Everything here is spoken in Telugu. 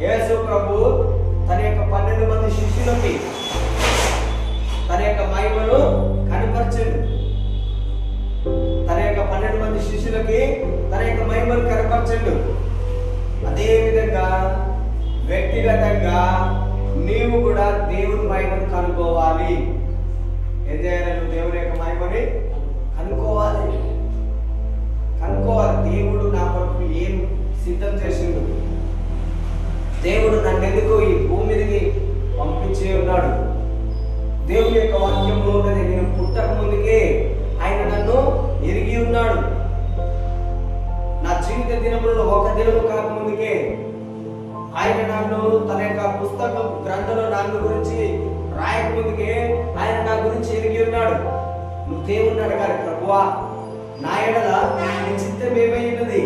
యేసు ప్రభు తన యొక్క 12 మంది శిష్యులకి తన యొక్క మహిమను కనపరచండు. తన యొక్క 12 మంది శిష్యులకి తన యొక్క మహిమను కనపరచండు. అదే విధంగా వ్యక్తిగతంగా నీవు కూడా దేవుని మహిమను కనుక్కోవాలి. ఏం చేయాలి? నువ్వు దేవుని యొక్క మహిమని కనుక్కోవాలి. దేవుడు నా కొరకు ఏం సిద్ధం చేసిండు, దేవుడు నన్ను ఎందుకు ఈ భూమి మీదకి పంపించి ఉన్నాడు. దేవుని యొక్క వాక్యంలో ఉన్నది, నేను పుట్టక ముందుకే ఆయన నన్ను ఎరిగి ఉన్నాడు. నా జీవిత దినములలో ఒక దినము కాకముందుకే ఆయన నన్ను తన యొక్క పుస్తకం గ్రంథంలో నన్ను గురించి రాయక ముందుకే ఆయన నా గురించి ఎరిగి ఉన్నాడు. నువ్వు దేవుణ్ణి అడగాలి, ప్రభువా నా ఎడల నీ చిత్తం ఏమై ఉన్నది,